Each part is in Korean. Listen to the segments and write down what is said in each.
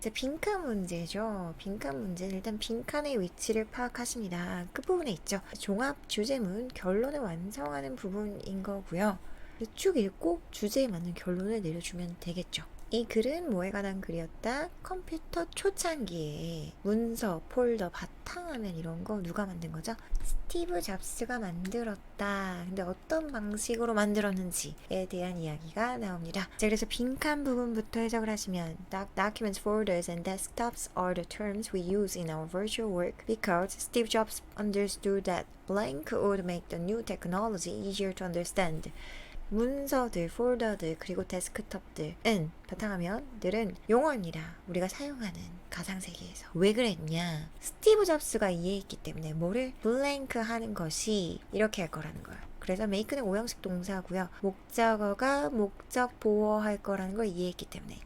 이제 빈칸 문제죠. 빈칸 문제는 일단 빈칸의 위치를 파악하십니다. 끝부분에 있죠. 종합 주제문 결론을 완성하는 부분인 거고요. 쭉 읽고 주제에 맞는 결론을 내려주면 되겠죠. 이 글은 뭐에 관한 글이었다? 컴퓨터 초창기에 문서, 폴더, 바탕화면 이런 거 누가 만든 거죠? 스티브 잡스가 만들었다. 근데 어떤 방식으로 만들었는지에 대한 이야기가 나옵니다. 자, 그래서 빈칸 부분부터 해석을 하시면 Documents, folders, and desktops are the terms we use in our virtual work because Steve Jobs understood that blank would make the new technology easier to understand. 문서들, 폴더들, 그리고 데스크톱들은 바탕화면들은 용어입니다. 우리가 사용하는 가상세계에서. 왜 그랬냐? 스티브 잡스가 이해했기 때문에 뭐를 블랭크 하는 것이 이렇게 할 거라는 거예요. 그래서 make는 오형식 동사고요. 목적어가 목적 보호할 거라는 걸 이해했기 때문에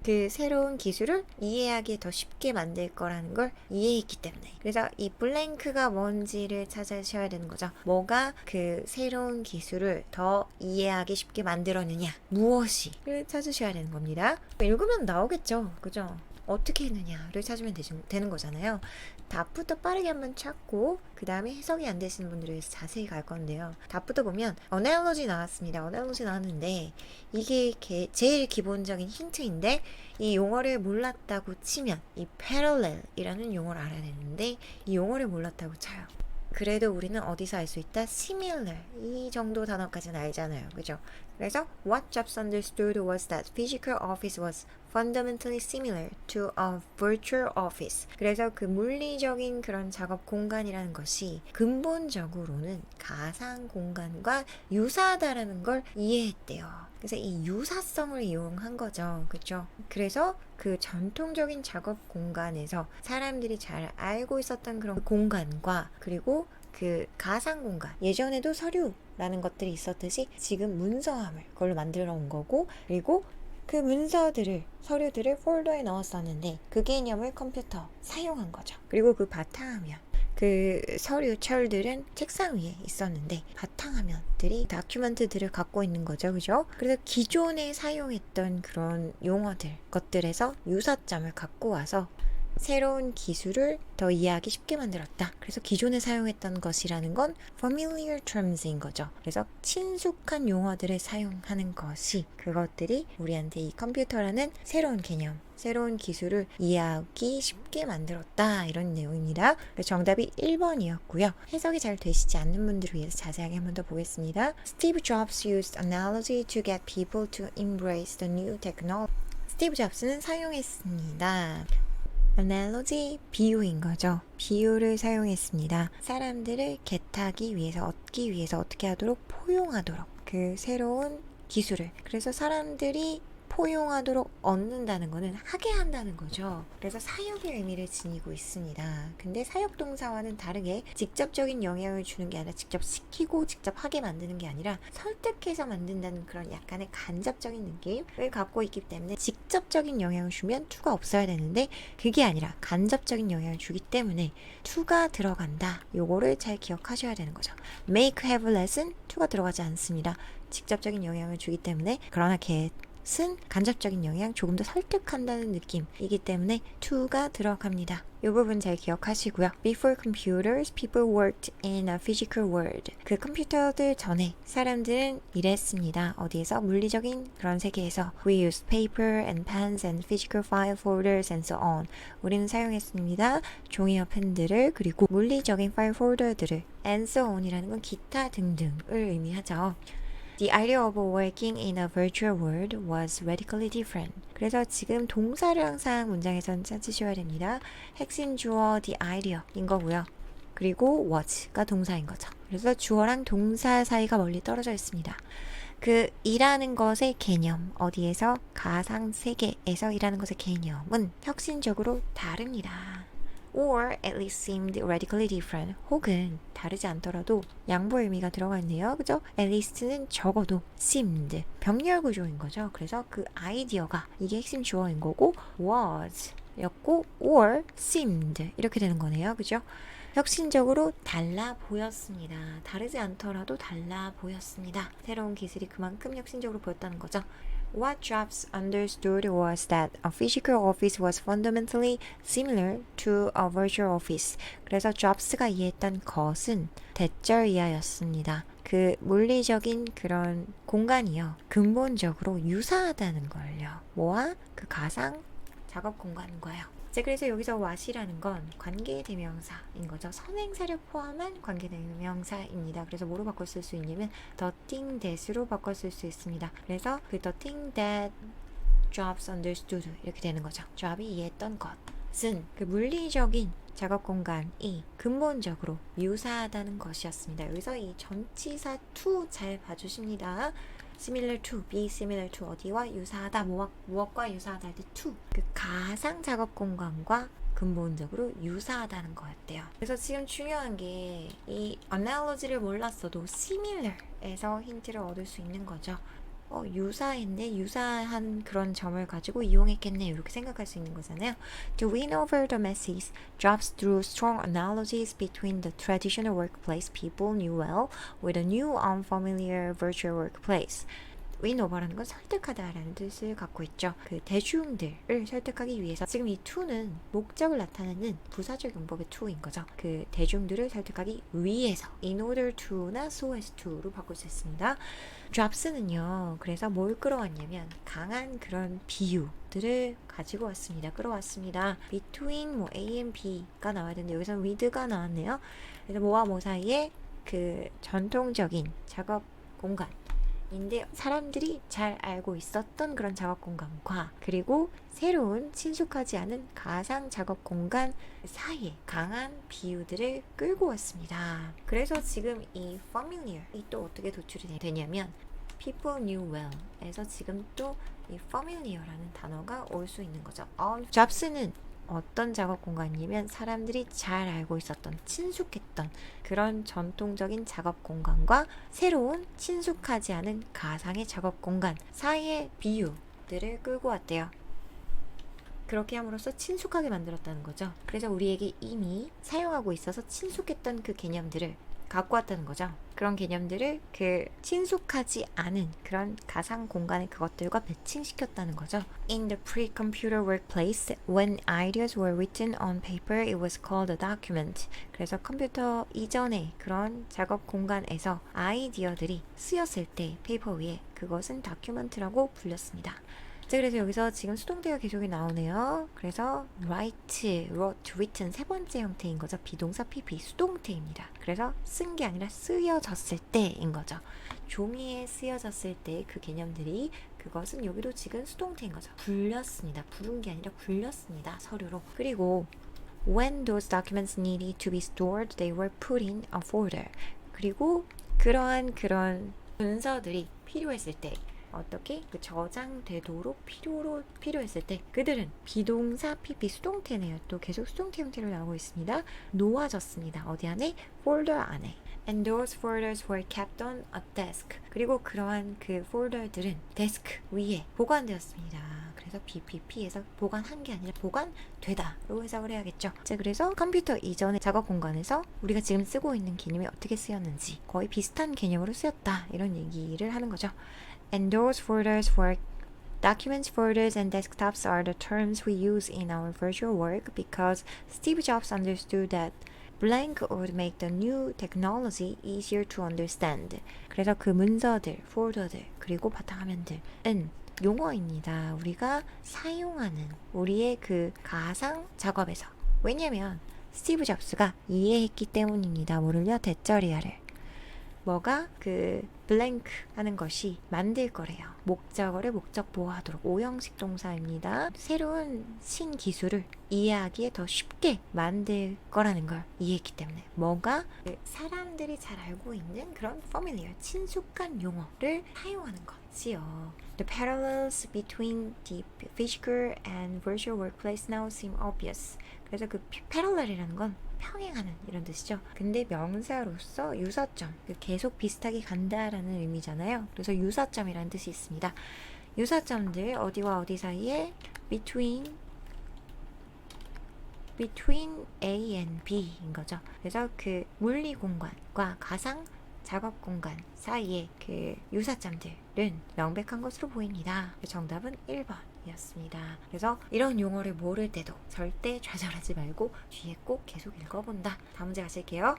그 새로운 기술을 이해하기 더 쉽게 만들 거라는 걸 이해했기 때문에 그래서 이 블랭크가 뭔지를 찾으셔야 되는 거죠. 뭐가 그 새로운 기술을 더 이해하기 쉽게 만들었느냐 무엇이를 찾으셔야 되는 겁니다. 읽으면 나오겠죠. 그죠? 어떻게 했느냐를 찾으면 되는 거잖아요. 답부터 빠르게 한번 찾고 그 다음에 해석이 안 되시는 분들을 위해서 자세히 갈 건데요. 답부터 보면 analogy 나왔습니다. analogy 나왔는데 이게 제일 기본적인 힌트인데 이 용어를 몰랐다고 치면 이 parallel이라는 용어를 알아야 되는데 이 용어를 몰랐다고 쳐요. 그래도 우리는 어디서 알 수 있다? similar 이 정도 단어까지는 알잖아요. 그죠? 그래서 what Jobs understood was that physical office was fundamentally similar to a virtual office. 그래서 그 물리적인 그런 작업 공간이라는 것이 근본적으로는 가상 공간과 유사하다라는 걸 이해했대요. 그래서 이 유사성을 이용한 거죠. 그렇죠? 그래서 그 전통적인 작업 공간에서 사람들이 잘 알고 있었던 그런 공간과 그리고 그 가상 공간 예전에도 서류라는 것들이 있었듯이 지금 문서함을 그걸로 만들어 온 거고 그리고 그 문서들을 서류들을 폴더에 넣었었는데 그 개념을 컴퓨터 사용한 거죠. 그리고 그 바탕화면 그 서류 철들은 책상 위에 있었는데 바탕화면들이 다큐멘트들을 갖고 있는 거죠. 그죠? 그래서 기존에 사용했던 그런 용어들 것들에서 유사점을 갖고 와서 새로운 기술을 더 이해하기 쉽게 만들었다. 그래서 기존에 사용했던 것이라는 건 familiar terms인 거죠. 그래서 친숙한 용어들을 사용하는 것이 그것들이 우리한테 이 컴퓨터라는 새로운 개념, 새로운 기술을 이해하기 쉽게 만들었다. 이런 내용입니다. 정답이 1번이었고요. 해석이 잘 되시지 않는 분들을 위해서 자세하게 한 번 더 보겠습니다. Steve Jobs used analogy to get people to embrace the new technology. 스티브 잡스는 사용했습니다. analogy, 비유인 거죠. 비유를 사용했습니다. 사람들을 개타기 위해서, 얻기 위해서 어떻게 하도록 포용하도록 그 새로운 기술을. 그래서 사람들이 포용하도록 얻는다는 거는 하게 한다는 거죠. 그래서 사역의 의미를 지니고 있습니다. 근데 사역 동사와는 다르게 직접적인 영향을 주는 게 아니라 직접 시키고 직접 하게 만드는 게 아니라 설득해서 만든다는 그런 약간의 간접적인 느낌을 갖고 있기 때문에 직접적인 영향을 주면 to가 없어야 되는데 그게 아니라 간접적인 영향을 주기 때문에 to가 들어간다. 요거를 잘 기억하셔야 되는 거죠. make, have, lesson to가 들어가지 않습니다. 직접적인 영향을 주기 때문에 그러나 get은 간접적인 영향, 조금 더 설득한다는 느낌이기 때문에 to가 들어갑니다. 이 부분 잘 기억하시고요. Before computers, people worked in a physical world. 그 컴퓨터들 전에 사람들은 일했습니다. 어디에서? 물리적인 그런 세계에서. We used paper and pens and physical file folders and so on. 우리는 사용했습니다. 종이와 펜들을 그리고 물리적인 파일 폴더들을 and so on이라는 건 기타 등등을 의미하죠. The idea of working in a virtual world was radically different. 그래서 지금 동사를 항상 문장에선 찾으셔야 됩니다. 핵심 주어 the idea인 거고요. 그리고 was가 동사인 거죠. 그래서 주어랑 동사 사이가 멀리 떨어져 있습니다. 그 일하는 것의 개념, 어디에서? 가상 세계에서 일하는 것의 개념은 혁신적으로 다릅니다. or at least seemed radically different. 혹은 다르지 않더라도 양보 의미가 들어가 있네요. 그죠? at least는 적어도 seemed 병렬 구조인 거죠. 그래서 그 아이디어가 이게 핵심 주어인 거고 was 였고 or seemed 이렇게 되는 거네요. 그죠? 혁신적으로 달라 보였습니다. 다르지 않더라도 달라 보였습니다. 새로운 기술이 그만큼 혁신적으로 보였다는 거죠. What Jobs understood was that a physical office was fundamentally similar to a virtual office. 그래서 Jobs가 이해했던 것은 대절 이하였습니다. 그 물리적인 그런 공간이요. 근본적으로 유사하다는 걸요. 뭐와? 그 가상 작업 공간과요. 자, 그래서 여기서 what이라는 건 관계대명사인 거죠. 선행사를 포함한 관계대명사입니다. 그래서 뭐로 바꿔 쓸 수 있냐면 the thing that으로 바꿔 쓸 수 있습니다. 그래서 그 the thing that Jobs understood 이렇게 되는 거죠. Job이 이해했던 것은 그 물리적인 작업 공간이 근본적으로 유사하다는 것이었습니다. 여기서 이 전치사 to 잘 봐주십니다. similar to, be similar to 어디와 유사하다, 무엇과 유사하다 할 때 to 그 가상 작업 공간과 근본적으로 유사하다는 거였대요. 그래서 지금 중요한 게 이 analogy를 몰랐어도 similar에서 힌트를 얻을 수 있는 거죠. 유사했네, 유사한 그런 점을 가지고 이용했겠네 이렇게 생각할 수 있는 거잖아요. To win over the masses, Jobs drew strong analogies between the traditional workplace people knew well with a new unfamiliar virtual workplace. win over라는 건 설득하다라는 뜻을 갖고 있죠. 그 대중들을 설득하기 위해서 지금 이 to는 목적을 나타내는 부사적 용법의 to인 거죠. 그 대중들을 설득하기 위해서 in order to나 so as to로 바꿀 수 있습니다. Jobs는요. 그래서 뭘 끌어왔냐면 강한 그런 비유들을 가지고 왔습니다. 끌어왔습니다. between 뭐 A and B가 나와야 되는데 여기서 with가 나왔네요. 그래서 뭐와 뭐 사이에 그 전통적인 작업 공간 인데 사람들이 잘 알고 있었던 그런 작업 공간과 그리고 새로운 친숙하지 않은 가상 작업 공간 사이에 강한 비유들을 끌고 왔습니다. 그래서 지금 이 familiar이 또 어떻게 도출이 되냐면 people knew well 에서 지금 또 이 familiar라는 단어가 올 수 있는 거죠. Jobs는 어떤 작업 공간이면 사람들이 잘 알고 있었던 친숙했던 그런 전통적인 작업 공간과 새로운 친숙하지 않은 가상의 작업 공간 사이의 비유들을 끌고 왔대요. 그렇게 함으로써 친숙하게 만들었다는 거죠. 그래서 우리에게 이미 사용하고 있어서 친숙했던 그 개념들을 갖고 왔다는 거죠. 그런 개념들을 그 친숙하지 않은 그런 가상 공간의 그것들과 매칭시켰다는 거죠. In the pre-computer workplace, when ideas were written on paper, it was called a document. 그래서 컴퓨터 이전의 그런 작업 공간에서 아이디어들이 쓰였을 때 페이퍼 위에 그것은 다큐멘트라고 불렸습니다. 자, 그래서 여기서 지금 수동태가 계속 나오네요. 그래서 write, wrote, written 세 번째 형태인 거죠. 비동사 PP 수동태입니다. 그래서 쓴 게 아니라 쓰여졌을 때인 거죠. 종이에 쓰여졌을 때 그 개념들이 그것은 여기도 지금 수동태인 거죠. 불렸습니다. 부른 게 아니라 불렸습니다. 서류로. 그리고 when those documents needed to be stored, they were put in a folder. 그리고 그런 문서들이 필요했을 때 어떻게 그 저장되도록 필요했을 때 그들은 비동사 PP 수동태네요. 또 계속 수동태 형태로 나오고 있습니다. 놓아졌습니다. 어디 안에? 폴더 안에. And those folders were kept on a desk. 그리고 그러한 그 폴더들은 데스크 위에 보관되었습니다. 그래서 BPP에서 보관한 게 아니라 보관되다로 해석을 해야겠죠. 자, 그래서 컴퓨터 이전의 작업 공간에서 우리가 지금 쓰고 있는 개념이 어떻게 쓰였는지 거의 비슷한 개념으로 쓰였다. 이런 얘기를 하는 거죠. And those folders were documents, folders, and desktops are the terms we use in our virtual work because Steve Jobs understood that blank would make the new technology easier to understand. 그래서 그 문서들, 폴더들, 그리고 바탕화면들은 용어입니다. 우리가 사용하는 우리의 그 가상 작업에서. 왜냐면 스티브 잡스가 이해했기 때문입니다. 뭐를요? 대절이야를. 뭐가 그 blank 하는 것이 만들 거래요. 목적어를 목적 보호하도록 오형식 동사입니다. 새로운 신기술을 이해하기에 더 쉽게 만들 거라는 걸 이해했기 때문에 뭐가 그 사람들이 잘 알고 있는 그런 familiar, 친숙한 용어를 사용하는 것이요. The parallels between the physical and virtual workplace now seem obvious. 그래서 그 parallel이라는 건 평행하는 이런 뜻이죠. 근데 명사로서 유사점, 계속 비슷하게 간다라는 의미잖아요. 그래서 유사점이라는 뜻이 있습니다. 유사점들 어디와 어디 사이에 between A and B인 거죠. 그래서 그 물리 공간과 가상 작업 공간 사이의 그 유사점들은 명백한 것으로 보입니다. 정답은 1번이었습니다. 그래서 이런 용어를 모를 때도 절대 좌절하지 말고 뒤에 꼭 계속 읽어본다. 다음 문제 가실게요.